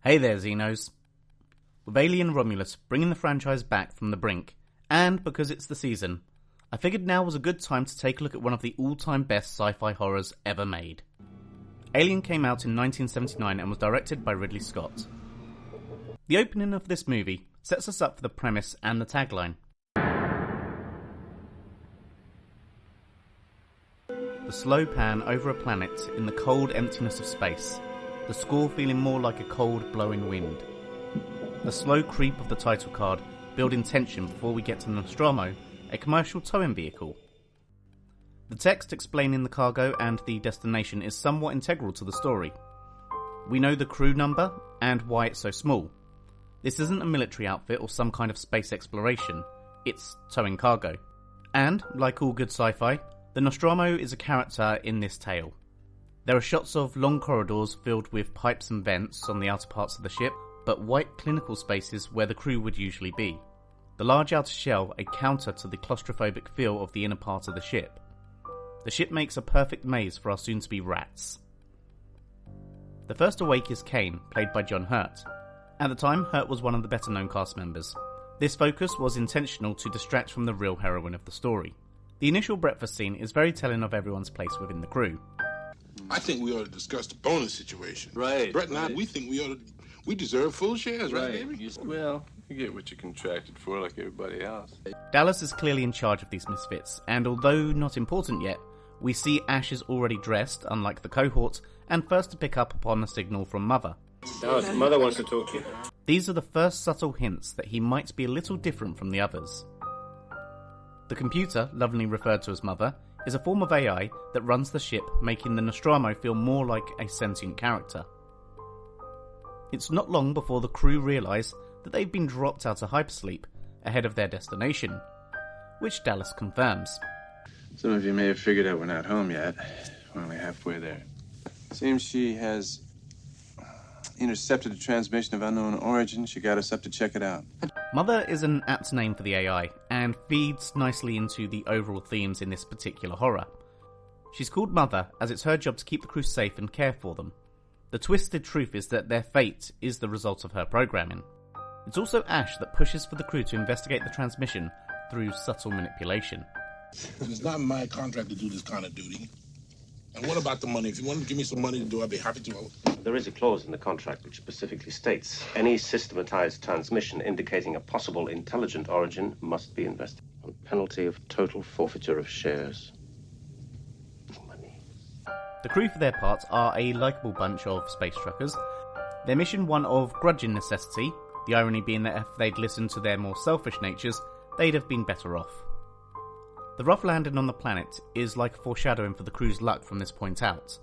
Hey there, Xenos. With Alien Romulus bringing the franchise back from the brink, and because it's the season, I figured now was a good time to take a look at one of the all-time best sci-fi horrors ever made. Alien came out in 1979 and was directed by Ridley Scott. The opening of this movie sets us up for the premise and the tagline. The slow pan over a planet in the cold emptiness of space, the score feeling more like a cold blowing wind. The slow creep of the title card building tension before we get to Nostromo, a commercial towing vehicle. The text explaining the cargo and the destination is somewhat integral to the story. We know the crew number and why it's so small. This isn't a military outfit or some kind of space exploration, it's towing cargo. And, like all good sci-fi, the Nostromo is a character in this tale. There are shots of long corridors filled with pipes and vents on the outer parts of the ship, but white clinical spaces where the crew would usually be. The large outer shell a counter to the claustrophobic feel of the inner part of the ship. The ship makes a perfect maze for our soon-to-be rats. The first awake is Kane, played by John Hurt. At the time, Hurt was one of the better-known cast members. This focus was intentional to distract from the real heroine of the story. The initial breakfast scene is very telling of everyone's place within the crew. I think we ought to discuss the bonus situation. Right. Brett and I, we think we deserve full shares, right, baby? Well, you get what you contracted for like everybody else. Dallas is clearly in charge of these misfits, and although not important yet, we see Ash is already dressed, unlike the cohort, and first to pick up upon a signal from Mother. Dallas, Mother wants to talk to you. These are the first subtle hints that he might be a little different from the others. The computer, lovingly referred to as Mother, is a form of AI that runs the ship, making the Nostromo feel more like a sentient character. It's not long before the crew realise that they've been dropped out of hypersleep ahead of their destination, which Dallas confirms. Some of you may have figured out we're not home yet. We're only halfway there. Seems she has intercepted a transmission of unknown origin. She got us up to check it out. Mother is an apt name for the AI, and feeds nicely into the overall themes in this particular horror. She's called Mother as it's her job to keep the crew safe and care for them. The twisted truth is that their fate is the result of her programming. It's also Ash that pushes for the crew to investigate the transmission through subtle manipulation. It's not my contract to do this kind of duty. And what about the money? If you want to give me some money to do, I'd be happy to. There is a clause in the contract which specifically states any systematized transmission indicating a possible intelligent origin must be investigated on penalty of total forfeiture of shares. Money. The crew, for their part, are a likeable bunch of space truckers. Their mission one of grudging necessity, the irony being that if they'd listened to their more selfish natures, they'd have been better off. The rough landing on the planet is like foreshadowing for the crew's luck from this point out.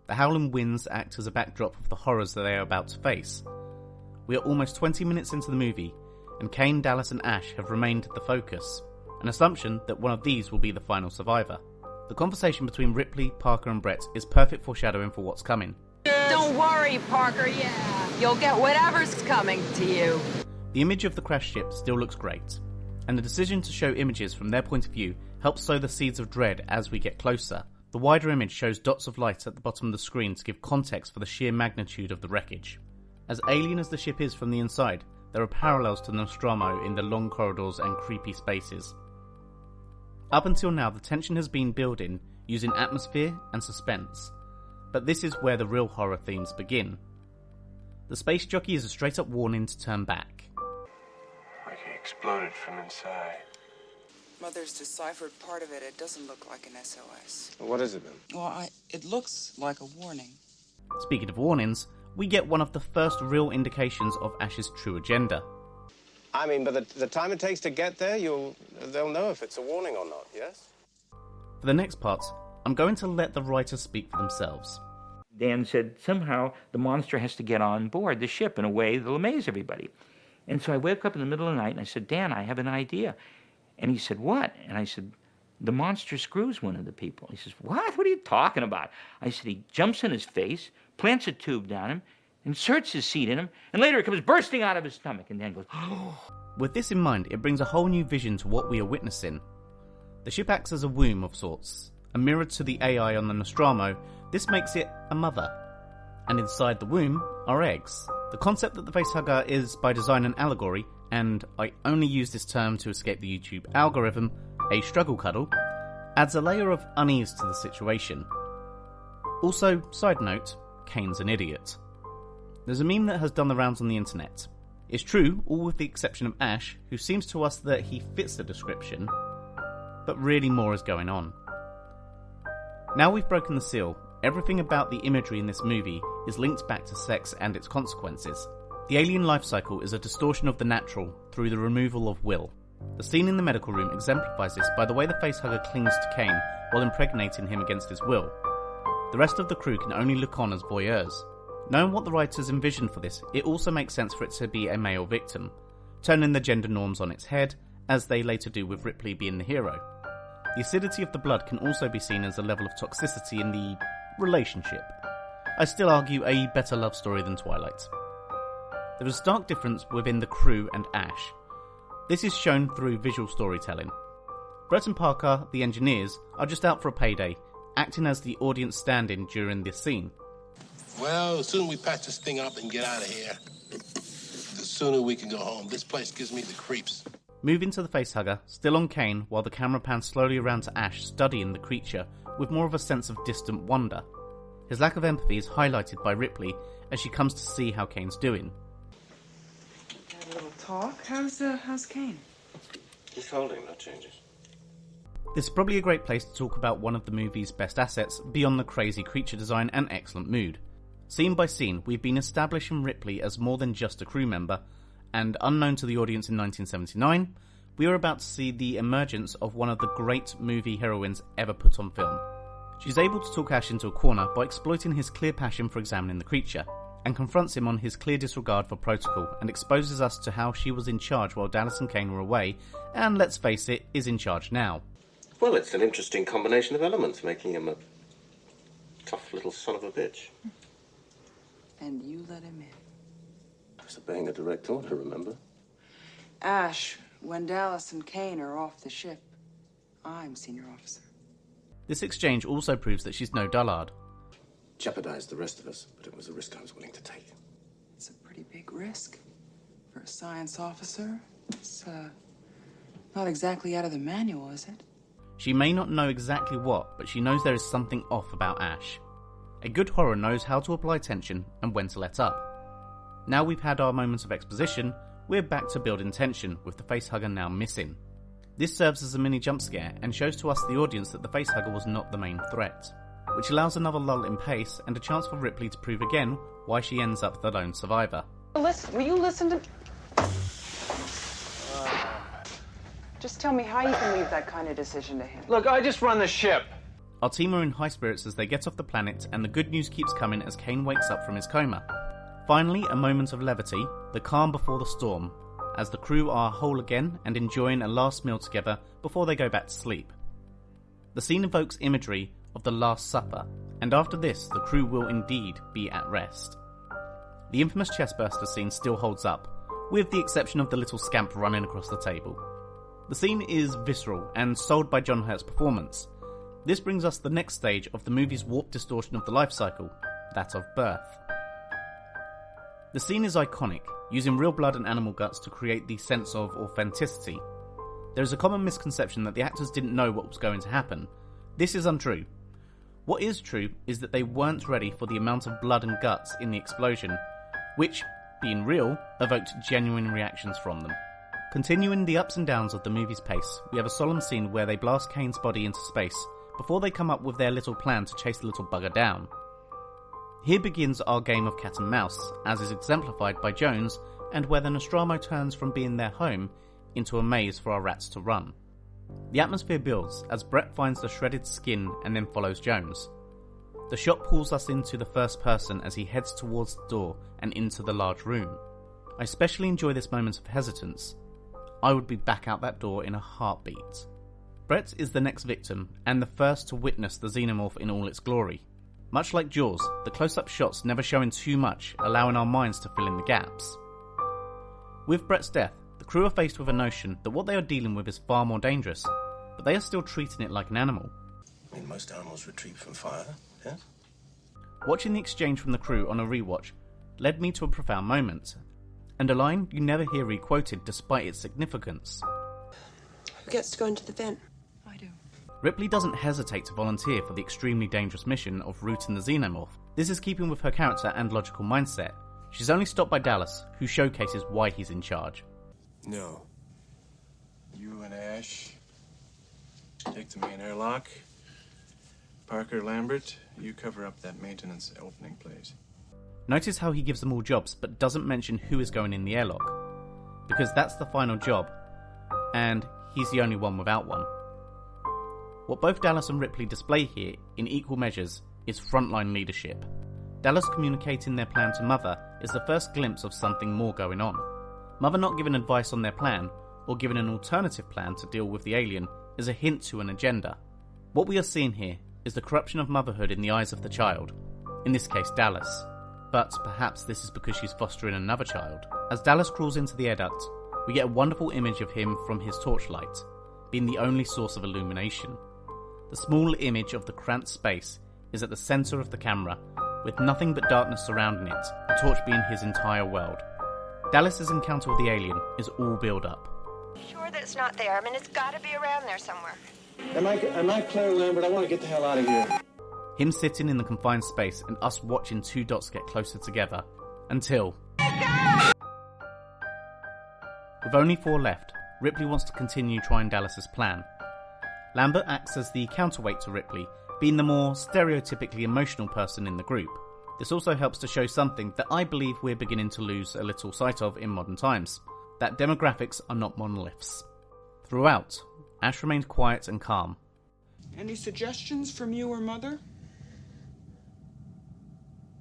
The howling winds act as a backdrop of the horrors that they are about to face. We are almost 20 minutes into the movie, and Kane, Dallas and Ash have remained the focus, an assumption that one of these will be the final survivor. The conversation between Ripley, Parker and Brett is perfect foreshadowing for what's coming. Don't worry, Parker, you'll get whatever's coming to you. The image of the crashed ship still looks great, and the decision to show images from their point of view helps sow the seeds of dread as we get closer. The wider image shows dots of light at the bottom of the screen to give context for the sheer magnitude of the wreckage. As alien as the ship is from the inside, there are parallels to Nostromo in the long corridors and creepy spaces. Up until now, the tension has been building using atmosphere and suspense, but this is where the real horror themes begin. The space jockey is a straight up warning to turn back. Like he exploded from inside. Mother's deciphered part of it. It doesn't look like an SOS. Well, what is it then? Well, it looks like a warning. Speaking of warnings, we get one of the first real indications of Ash's true agenda. I mean, but the time it takes to get there, they'll know if it's a warning or not, yes? For the next part, I'm going to let the writers speak for themselves. Dan said, somehow the monster has to get on board the ship in a way that'll amaze everybody. And so I woke up in the middle of the night and I said, Dan, I have an idea. And he said, what? And I said, the monster screws one of the people. He says, what? What are you talking about? I said, he jumps in his face, plants a tube down him, inserts his seed in him, and later it comes bursting out of his stomach. And Dan goes, oh. With this in mind, it brings a whole new vision to what we are witnessing. The ship acts as a womb of sorts, a mirror to the AI on the Nostromo. This makes it a mother. And inside the womb are eggs. The concept that the facehugger is by design an allegory, and I only use this term to escape the YouTube algorithm, a struggle cuddle, adds a layer of unease to the situation. Also, side note, Kane's an idiot. There's a meme that has done the rounds on the internet. It's true, all with the exception of Ash, who seems to us that he fits the description, but really more is going on. Now we've broken the seal, everything about the imagery in this movie is linked back to sex and its consequences. The alien life cycle is a distortion of the natural through the removal of will. The scene in the medical room exemplifies this by the way the facehugger clings to Kane while impregnating him against his will. The rest of the crew can only look on as voyeurs. Knowing what the writers envisioned for this, it also makes sense for it to be a male victim, turning the gender norms on its head, as they later do with Ripley being the hero. The acidity of the blood can also be seen as a level of toxicity in the relationship. I still argue a better love story than Twilight. There is a stark difference within the crew and Ash. This is shown through visual storytelling. Brett and Parker, the engineers, are just out for a payday, acting as the audience stand-in during this scene. Well, the sooner we patch this thing up and get out of here, the sooner we can go home. This place gives me the creeps. Moving to the facehugger, still on Kane, while the camera pans slowly around to Ash studying the creature with more of a sense of distant wonder. His lack of empathy is highlighted by Ripley as she comes to see how Kane's doing. Had a little talk. How's Kane? He's holding, no changes. This is probably a great place to talk about one of the movie's best assets beyond the crazy creature design and excellent mood. Scene by scene, we've been establishing Ripley as more than just a crew member, and unknown to the audience in 1979, we are about to see the emergence of one of the great movie heroines ever put on film. She's able to talk Ash into a corner by exploiting his clear passion for examining the creature, and confronts him on his clear disregard for protocol and exposes us to how she was in charge while Dallas and Kane were away, and let's face it, is in charge now. Well, it's an interesting combination of elements, making him a tough little son of a bitch. And you let him in. Disobeying a direct order, remember? Ash, when Dallas and Kane are off the ship, I'm senior officer. This exchange also proves that she's no dullard. Jeopardized the rest of us, but it was a risk I was willing to take. It's a pretty big risk for a science officer. It's not exactly out of the manual, is it? She may not know exactly what, but she knows there is something off about Ash. A good horror knows how to apply tension and when to let up. Now we've had our moments of exposition, we're back to building tension, with the facehugger now missing. This serves as a mini jump scare and shows to us the audience that the facehugger was not the main threat, which allows another lull in pace and a chance for Ripley to prove again why she ends up the lone survivor. Will you listen to... Just tell me how you can leave that kind of decision to him. Look, I just run the ship. Our team are in high spirits as they get off the planet, and the good news keeps coming as Kane wakes up from his coma. Finally, a moment of levity, the calm before the storm, as the crew are whole again and enjoying a last meal together before they go back to sleep. The scene evokes imagery of the Last Supper, and after this, the crew will indeed be at rest. The infamous chestburster scene still holds up, with the exception of the little scamp running across the table. The scene is visceral and sold by John Hurt's performance. This brings us to the next stage of the movie's warped distortion of the life cycle, that of birth. The scene is iconic, using real blood and animal guts to create the sense of authenticity. There is a common misconception that the actors didn't know what was going to happen. This is untrue. What is true is that they weren't ready for the amount of blood and guts in the explosion, which, being real, evoked genuine reactions from them. Continuing the ups and downs of the movie's pace, we have a solemn scene where they blast Kane's body into space before they come up with their little plan to chase the little bugger down. Here begins our game of cat and mouse, as is exemplified by Jones, and where the Nostromo turns from being their home into a maze for our rats to run. The atmosphere builds as Brett finds the shredded skin and then follows Jones. The shot pulls us into the first person as he heads towards the door and into the large room. I especially enjoy this moment of hesitance. I would be back out that door in a heartbeat. Brett is the next victim, and the first to witness the xenomorph in all its glory. Much like Jaws, the close-up shots never showing too much, allowing our minds to fill in the gaps. With Brett's death, the crew are faced with a notion that what they are dealing with is far more dangerous, but they are still treating it like an animal. I mean, most animals retreat from fire, yes? Watching the exchange from the crew on a rewatch led me to a profound moment, and a line you never hear re-quoted despite its significance. Who gets to go into the vent? I do. Ripley doesn't hesitate to volunteer for the extremely dangerous mission of rooting the xenomorph. This is keeping with her character and logical mindset. She's only stopped by Dallas, who showcases why he's in charge. No. You and Ash take the main airlock. Parker, Lambert, you cover up that maintenance opening, please. Notice how he gives them all jobs, but doesn't mention who is going in the airlock. Because that's the final job, and he's the only one without one. What both Dallas and Ripley display here, in equal measures, is frontline leadership. Dallas communicating their plan to Mother is the first glimpse of something more going on. Mother not giving advice on their plan, or giving an alternative plan to deal with the alien, is a hint to an agenda. What we are seeing here is the corruption of motherhood in the eyes of the child, in this case Dallas. But perhaps this is because she's fostering another child. As Dallas crawls into the air duct, we get a wonderful image of him from his torchlight, being the only source of illumination. The small image of the cramped space is at the centre of the camera, with nothing but darkness surrounding it, the torch being his entire world. Dallas's encounter with the alien is all build up. Sure that it's not there. I mean, it's got to be around there somewhere. Am I Claire Lambert? I want to get the hell out of here. Him sitting in the confined space and us watching two dots get closer together, until... With only 4 left, Ripley wants to continue trying Dallas's plan. Lambert acts as the counterweight to Ripley, being the more stereotypically emotional person in the group. This also helps to show something that I believe we're beginning to lose a little sight of in modern times, that demographics are not monoliths. Throughout, Ash remained quiet and calm. Any suggestions from you or Mother?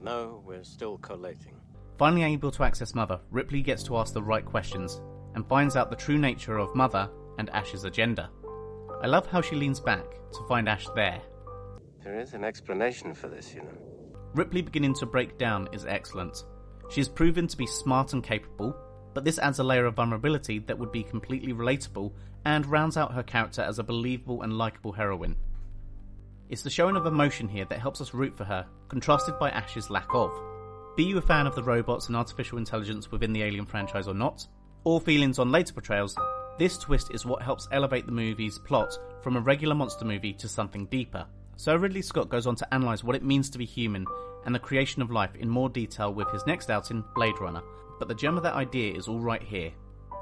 No, we're still collating. Finally able to access Mother, Ripley gets to ask the right questions, and finds out the true nature of Mother and Ash's agenda. I love how she leans back to find Ash there. There is an explanation for this, you know. Ripley beginning to break down is excellent. She is proven to be smart and capable, but this adds a layer of vulnerability that would be completely relatable and rounds out her character as a believable and likeable heroine. It's the showing of emotion here that helps us root for her, contrasted by Ash's lack of. Be you a fan of the robots and artificial intelligence within the Alien franchise or not, or feelings on later portrayals, this twist is what helps elevate the movie's plot from a regular monster movie to something deeper. So Ridley Scott goes on to analyse what it means to be human and the creation of life in more detail with his next outing, Blade Runner, but the gem of that idea is all right here.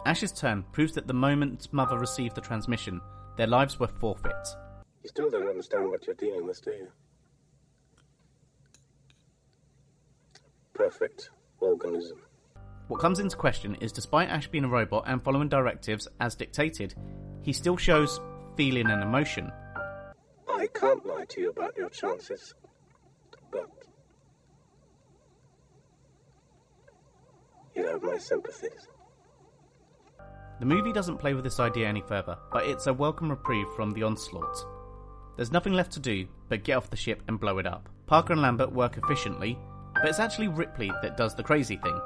Ash's turn proves that the moment Mother received the transmission, their lives were forfeit. You still don't understand what you're dealing with, do you? Perfect organism. What comes into question is despite Ash being a robot and following directives as dictated, he still shows feeling and emotion. I can't lie to you about your chances, but you have my sympathies. The movie doesn't play with this idea any further, but it's a welcome reprieve from the onslaught. There's nothing left to do but get off the ship and blow it up. Parker and Lambert work efficiently, but it's actually Ripley that does the crazy thing.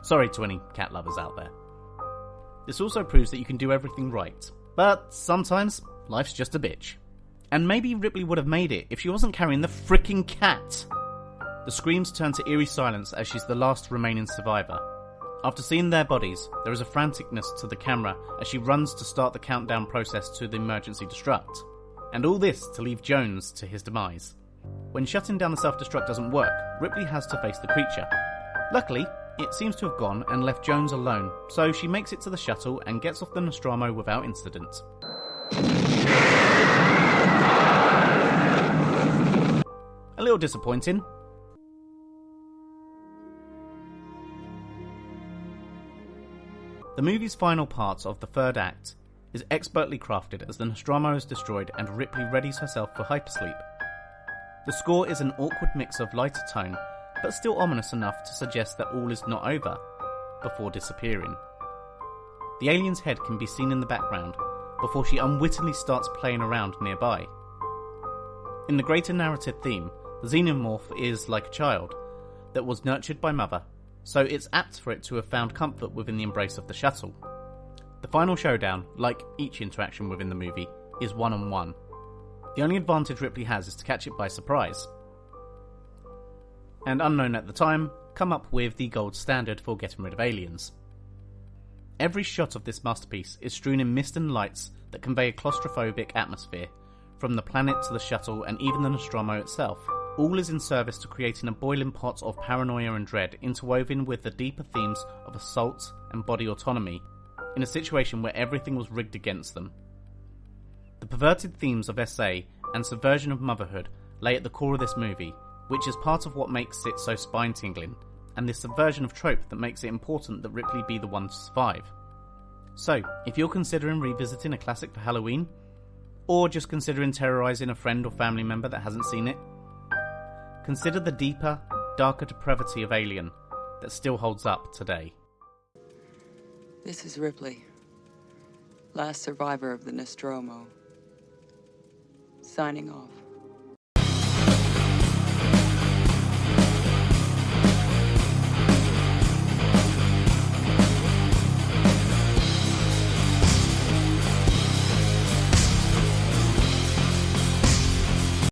Sorry to any cat lovers out there. This also proves that you can do everything right, but sometimes life's just a bitch. And maybe Ripley would have made it if she wasn't carrying the frickin' cat. The screams turn to eerie silence as she's the last remaining survivor. After seeing their bodies, there is a franticness to the camera as she runs to start the countdown process to the emergency destruct. And all this to leave Jones to his demise. When shutting down the self-destruct doesn't work, Ripley has to face the creature. Luckily, it seems to have gone and left Jones alone, so she makes it to the shuttle and gets off the Nostromo without incident. A little disappointing. The movie's final part of the third act is expertly crafted as the Nostromo is destroyed and Ripley readies herself for hypersleep. The score is an awkward mix of lighter tone, but still ominous enough to suggest that all is not over, before disappearing. The alien's head can be seen in the background, before she unwittingly starts playing around nearby. In the greater narrative theme, the xenomorph is like a child, that was nurtured by Mother, so it's apt for it to have found comfort within the embrace of the shuttle. The final showdown, like each interaction within the movie, is one-on-one. The only advantage Ripley has is to catch it by surprise. and unknown at the time, come up with the gold standard for getting rid of aliens. Every shot of this masterpiece is strewn in mist and lights that convey a claustrophobic atmosphere, from the planet to the shuttle and even the Nostromo itself. All is in service to creating a boiling pot of paranoia and dread interwoven with the deeper themes of assault and body autonomy, in a situation where everything was rigged against them. The perverted themes of SA and subversion of motherhood lay at the core of this movie, which is part of what makes it so spine-tingling, and this subversion of trope that makes it important that Ripley be the one to survive. So, if you're considering revisiting a classic for Halloween, or just considering terrorising a friend or family member that hasn't seen it, consider the deeper, darker depravity of Alien that still holds up today. This is Ripley, last survivor of the Nostromo. Signing off.